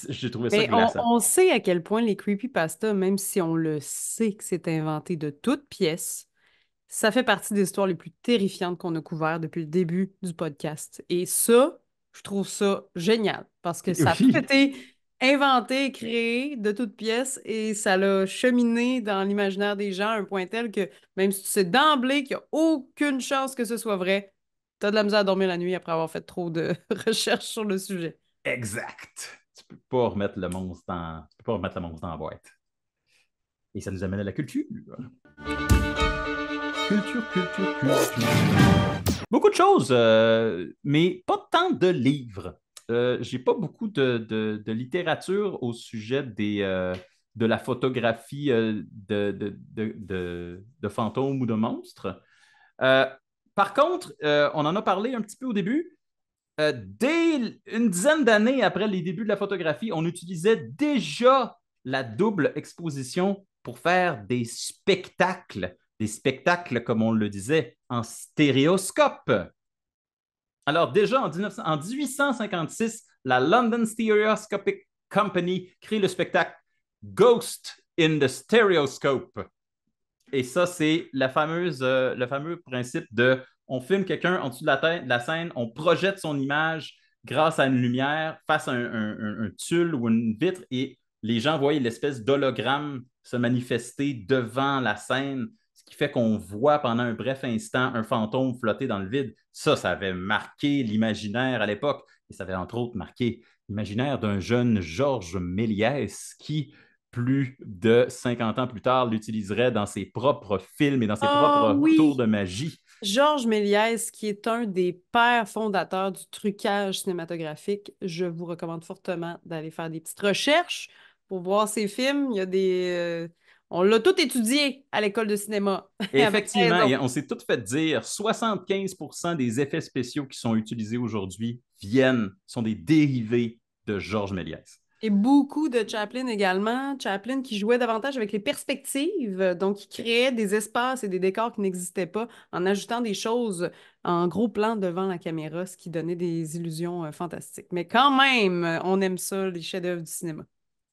J'ai trouvé ça Mais glaçant. on sait à quel point les creepypasta, même si on le sait que c'est inventé de toutes pièces, ça fait partie des histoires les plus terrifiantes qu'on a couvertes depuis le début du podcast. Et ça, je trouve ça génial parce que ça a tout Oui, été inventé, créé de toutes pièces et ça l'a cheminé dans l'imaginaire des gens à un point tel que même si tu sais d'emblée qu'il n'y a aucune chance que ce soit vrai, tu as de la misère à dormir la nuit après avoir fait trop de recherches sur le sujet. exact. Tu peux pas remettre le monstre dans la boîte. Et ça nous amène à la culture. Culture, culture, culture. Beaucoup de choses, mais pas tant de livres. J'ai pas beaucoup de littérature au sujet de la photographie de fantômes ou de monstres. Euh, Par contre, on en a parlé un petit peu au début. Dès une dizaine d'années après les débuts de la photographie, on utilisait déjà la double exposition pour faire des spectacles, comme on le disait, en stéréoscope. Alors déjà en 1856, la London Stereoscopic Company crée le spectacle Ghost in the Stereoscope. Et ça, c'est le fameux principe de on filme quelqu'un en dessous de de la scène, on projette son image grâce à une lumière face à un tulle ou une vitre et les gens voient l'espèce d'hologramme se manifester devant la scène, ce qui fait qu'on voit pendant un bref instant un fantôme flotter dans le vide. Ça avait marqué l'imaginaire à l'époque et ça avait entre autres marqué l'imaginaire d'un jeune Georges Méliès qui plus de 50 ans plus tard, l'utiliserait dans ses propres films et dans ses Oh propres tours oui! de magie. Georges Méliès, qui est un des pères fondateurs du trucage cinématographique, je vous recommande fortement d'aller faire des petites recherches pour voir ses films. Il y a on l'a tout étudié à l'école de cinéma, Et avec effectivement, raison. on s'est tout fait dire, 75% des effets spéciaux qui sont utilisés aujourd'hui sont des dérivés de Georges Méliès. Et beaucoup de Chaplin également. Chaplin qui jouait davantage avec les perspectives, donc il créait des espaces et des décors qui n'existaient pas en ajoutant des choses en gros plan devant la caméra, ce qui donnait des illusions fantastiques. Mais quand même, on aime ça, les chefs-d'œuvre du cinéma.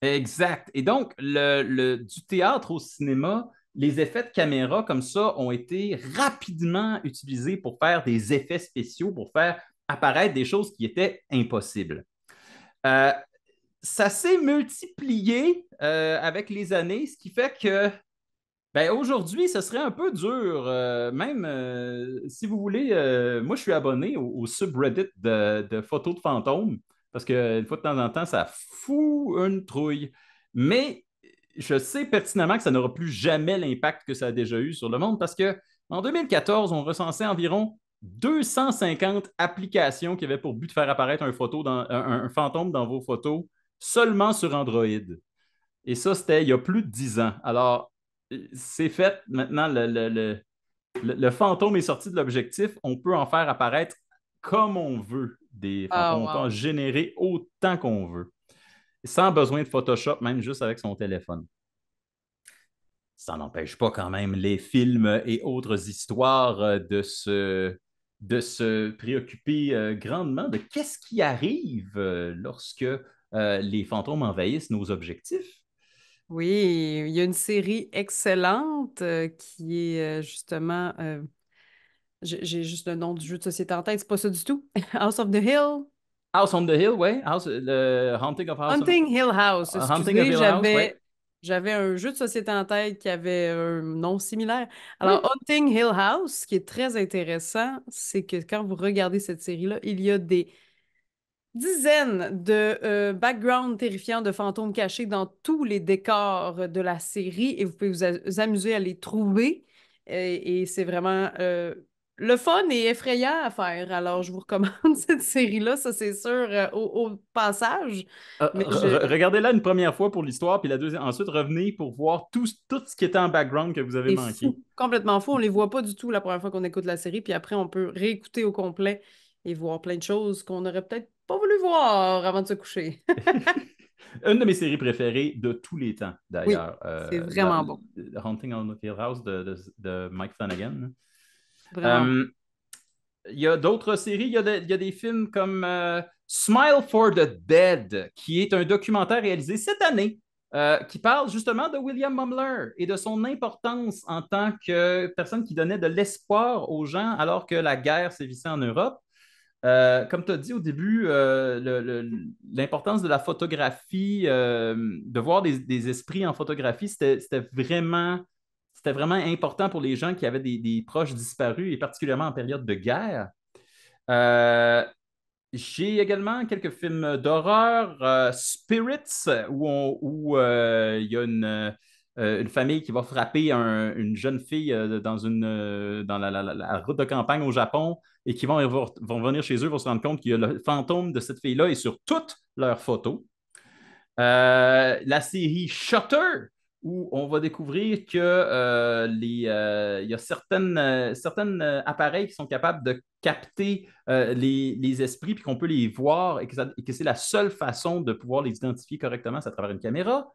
Exact. Et donc, du théâtre au cinéma, les effets de caméra comme ça ont été rapidement utilisés pour faire des effets spéciaux, pour faire apparaître des choses qui étaient impossibles. Euh, Ça s'est multiplié avec les années, ce qui fait que ben, aujourd'hui, ce serait un peu dur. Même si vous voulez, moi je suis abonné au subreddit de photos de fantômes parce qu'une fois de temps en temps, ça fout une trouille. Mais je sais pertinemment que ça n'aura plus jamais l'impact que ça a déjà eu sur le monde parce que en 2014, on recensait environ 250 applications qui avaient pour but de faire apparaître un fantôme dans vos photos seulement sur Android. Et ça, c'était il y a plus de 10 ans. Alors, c'est fait. Maintenant, le fantôme est sorti de l'objectif. On peut en faire apparaître comme on veut des Ah, fantômes. On peut en wow. générer autant qu'on veut, sans besoin de Photoshop, même juste avec son téléphone. Ça n'empêche pas quand même les films et autres histoires de se préoccuper grandement de qu'est-ce qui arrive lorsque les fantômes envahissent nos objectifs. Oui, il y a une série excellente qui est justement, j'ai juste le nom du jeu de société en tête, c'est pas ça du tout. House of the Hill. House on the Hill, ouais. Le Hunting Hill House, Haunting of excusez, Hill House, ouais. j'avais un jeu de société en tête qui avait un nom similaire. Alors, Oui. Hunting Hill House, ce qui est très intéressant, c'est que quand vous regardez cette série-là, il y a des dizaines de backgrounds terrifiants de fantômes cachés dans tous les décors de la série et vous pouvez vous amuser à les trouver. Et c'est vraiment le fun et effrayant à faire. Alors, je vous recommande cette série-là, ça c'est sûr, au passage. Mais Regardez-la une première fois pour l'histoire, puis la deuxième, ensuite revenez pour voir tout ce qui était en background que vous avez c'est manqué. fou, complètement fou. On les voit pas du tout la première fois qu'on écoute la série, puis après, on peut réécouter au complet et voir plein de choses qu'on n'aurait peut-être pas voulu voir avant de se coucher. Une de mes séries préférées de tous les temps, Oui, d'ailleurs. c'est vraiment bon. Haunting on Hill House de Mike Flanagan. Vraiment bon. Euh, Il y a d'autres séries. Il y a des films comme Smile for the Dead, qui est un documentaire réalisé cette année, qui parle justement de William Mumler et de son importance en tant que personne qui donnait de l'espoir aux gens alors que la guerre sévissait en Europe. Comme tu as dit au début, l'importance de la photographie, de voir des esprits en photographie, c'était vraiment important pour les gens qui avaient des proches disparus et particulièrement en période de guerre. Euh, j'ai également quelques films d'horreur, Spirits, il y a une famille qui va frapper une jeune fille dans la route de campagne au Japon et qui vont venir chez eux, vont se rendre compte qu'il y a le fantôme de cette fille-là et sur toutes leurs photos. La série Shutter, où on va découvrir que il y a certaines appareils qui sont capables de capter les esprits, puis qu'on peut les voir et que c'est la seule façon de pouvoir les identifier correctement, c'est à travers une caméra.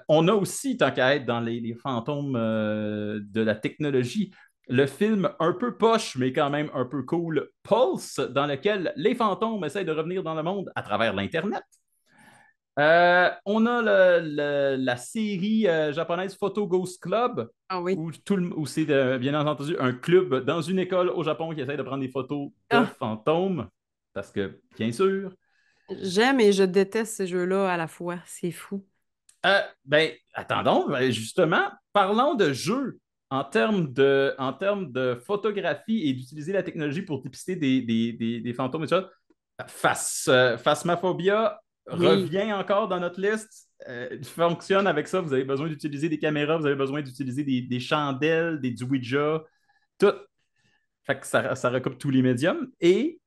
On a aussi, tant qu'à être dans les fantômes de la technologie, le film un peu poche, mais quand même un peu cool, Pulse, dans lequel les fantômes essayent de revenir dans le monde à travers l'Internet. On a la série japonaise Photo Ghost Club, Ah oui. où c'est bien entendu un club dans une école au Japon qui essaie de prendre des photos de Ah, fantômes. Parce que, bien sûr. j'aime et je déteste ces jeux-là à la fois. C'est fou. Ben, attendons, ben, justement, parlons de jeux en termes de photographie et d'utiliser la technologie pour dépister des fantômes et tout ça. Phasmophobia Oui. revient encore dans notre liste. Fonctionne avec ça. Vous avez besoin d'utiliser des caméras, vous avez besoin d'utiliser des chandelles, du Ouija, tout. Fait que ça recoupe tous les médiums. Et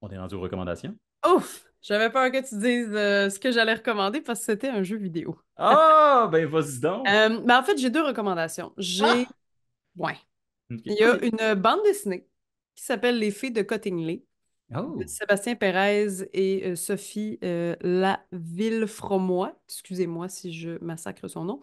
on est rendu aux recommandations. Ouf! J'avais peur que tu dises ce que j'allais recommander parce que c'était un jeu vidéo. Ah, ben vas-y donc. Ben en fait, j'ai deux recommandations. Ah! Ouais. OK, Il y a vas-y. une bande dessinée qui s'appelle Les Filles de Cottingley de Oh. Sébastien Pérez et Sophie Laville-Fromois. Excusez-moi si je massacre son nom.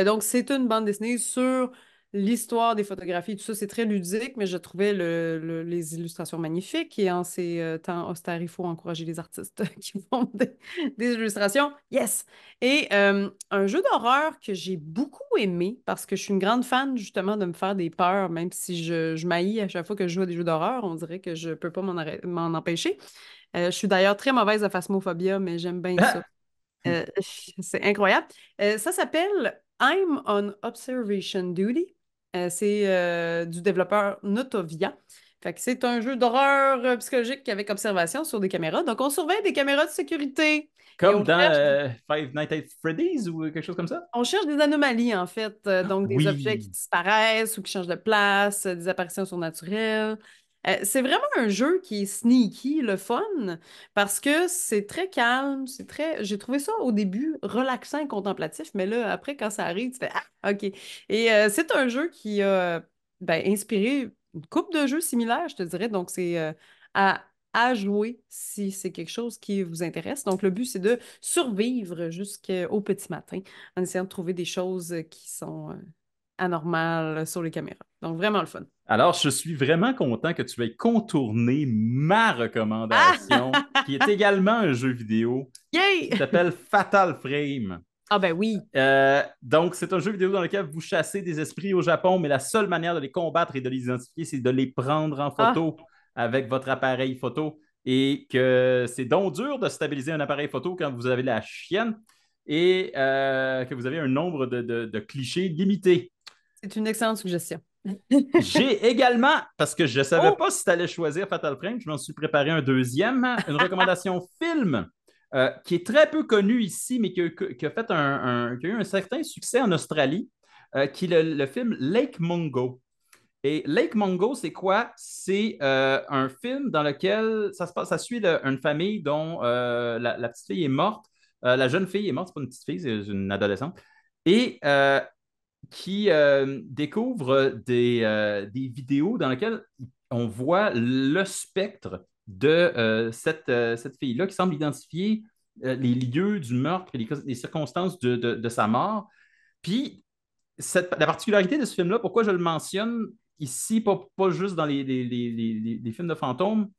Donc, c'est une bande dessinée sur l'histoire des photographies. Tout ça, c'est très ludique, mais je trouvais les illustrations magnifiques. Et en ces temps austères, il faut encourager les artistes qui font des illustrations. Yes! Et un jeu d'horreur que j'ai beaucoup aimé parce que je suis une grande fan justement de me faire des peurs, même si je m'haïs à chaque fois que je joue à des jeux d'horreur. On dirait que je peux pas m'en empêcher. Je suis d'ailleurs très mauvaise à phasmophobia, mais j'aime bien ça. Ah! C'est incroyable. Ça s'appelle I'm on Observation Duty. C'est du développeur Notovia. Fait que c'est un jeu d'horreur psychologique avec observation sur des caméras. Donc, on surveille des caméras de sécurité et Comme dans Five Nights at Freddy's ou quelque chose comme ça? on cherche des anomalies, en fait. Donc, des objets qui Oui. disparaissent ou qui changent de place, des apparitions surnaturelles. C'est vraiment un jeu qui est sneaky, le fun, parce que c'est très calme, c'est très... J'ai trouvé ça au début relaxant et contemplatif, mais là, après, quand ça arrive, tu fais «Ah, OK». Et c'est un jeu qui a ben, inspiré une couple de jeux similaires, je te dirais. Donc, c'est à jouer si c'est quelque chose qui vous intéresse. Donc, le but, c'est de survivre jusqu'au petit matin en essayant de trouver des choses qui sont anormales sur les caméras. Donc, vraiment le fun. Alors, je suis vraiment content que tu aies contourné ma Ah! recommandation, qui est également un jeu vidéo qui Yay! s'appelle Fatal Frame. Ah ben oui. Donc, c'est un jeu vidéo dans lequel vous chassez des esprits au Japon, mais la seule manière de les combattre et de les identifier, c'est de les prendre en Ah, photo avec votre appareil photo. Et que c'est donc dur de stabiliser un appareil photo quand vous avez la chienne et que vous avez un nombre de clichés limité. c'est une excellente suggestion. J'ai également, parce que je ne savais Oh! pas si tu allais choisir Fatal Frame, je m'en suis préparé un deuxième, une recommandation film qui est très peu connu ici, mais qui a fait qui a eu un certain succès en Australie, qui est le film Lake Mungo. Et Lake Mungo, c'est quoi? C'est un film dans lequel ça suit une famille dont la petite fille est morte. La jeune fille est morte, c'est pas une petite fille, c'est une adolescente. Et qui découvre des vidéos dans lesquelles on voit le spectre de cette fille-là qui semble identifier les lieux du meurtre et les circonstances de sa mort. Puis, la particularité de ce film-là, pourquoi je le mentionne ici, pas juste dans les films de fantômes,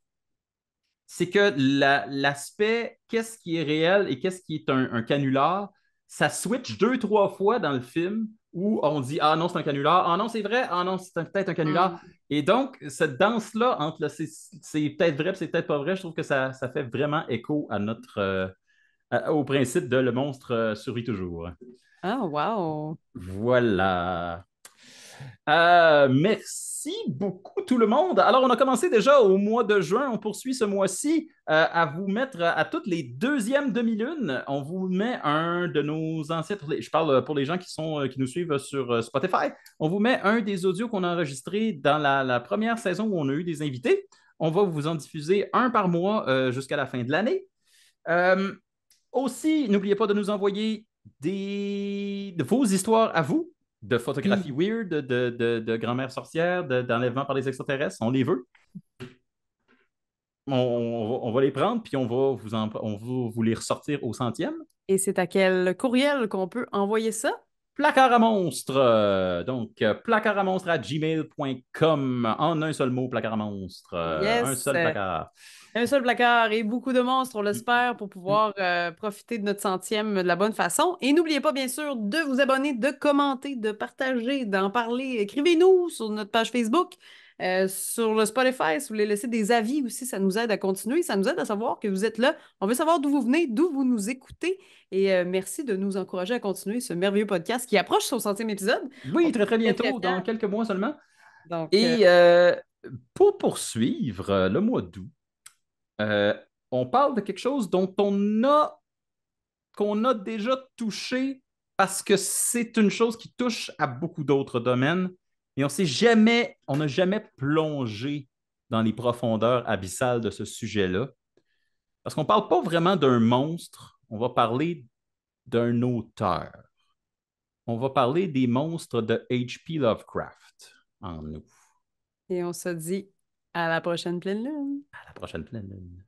c'est que l'aspect qu'est-ce qui est réel et qu'est-ce qui est un canular, ça switch deux, trois fois dans le film où on dit ah non, c'est un canular, ah non, c'est vrai, ah non, c'est peut-être un canular. Hmm. Et donc, cette danse-là entre c'est peut-être vrai, c'est peut-être pas vrai, je trouve que ça fait vraiment écho à au principe de le monstre survit toujours. Ah, wow. Voilà. Merci beaucoup tout le monde. Alors, on a commencé déjà au mois de juin. On poursuit ce mois-ci à vous mettre à toutes les deuxièmes demi-lunes. On vous met un de nos anciens. Je parle pour les gens qui nous suivent sur Spotify. On vous met un des audios qu'on a enregistrés dans la première saison où on a eu des invités. On va vous en diffuser un par mois jusqu'à la fin de l'année. Euh, Aussi, n'oubliez pas de nous envoyer de vos histoires à vous, de photographie Oui. weird, de grand-mère sorcière, d'enlèvement par les extraterrestres. On les veut. On va les prendre, puis on va vous les ressortir au centième. Et c'est à quel courriel qu'on peut envoyer ça? Placard à monstres. Donc, placard à monstres à gmail.com. En un seul mot, placard à monstres. Un Yes. seul placard. Un seul placard et beaucoup de monstres, on l'espère, pour pouvoir profiter de notre centième de la bonne façon. Et n'oubliez pas, bien sûr, de vous abonner, de commenter, de partager, d'en parler. Écrivez-nous sur notre page Facebook, sur le Spotify, si vous voulez laisser des avis aussi, ça nous aide à continuer. Ça nous aide à savoir que vous êtes là. On veut savoir d'où vous venez, d'où vous nous écoutez. Et merci de nous encourager à continuer ce merveilleux podcast qui approche son centième épisode. On Oui, est très, très très, très bientôt, dans fiers. quelques mois seulement. Donc, Et pour poursuivre le mois d'août, euh, on parle de quelque chose qu'on a déjà touché parce que c'est une chose qui touche à beaucoup d'autres domaines et on n'a jamais plongé dans les profondeurs abyssales de ce sujet-là. Parce qu'on ne parle pas vraiment d'un monstre, on va parler d'un auteur. On va parler des monstres de H.P. Lovecraft en nous. et on se dit à la prochaine pleine lune. À la prochaine pleine lune.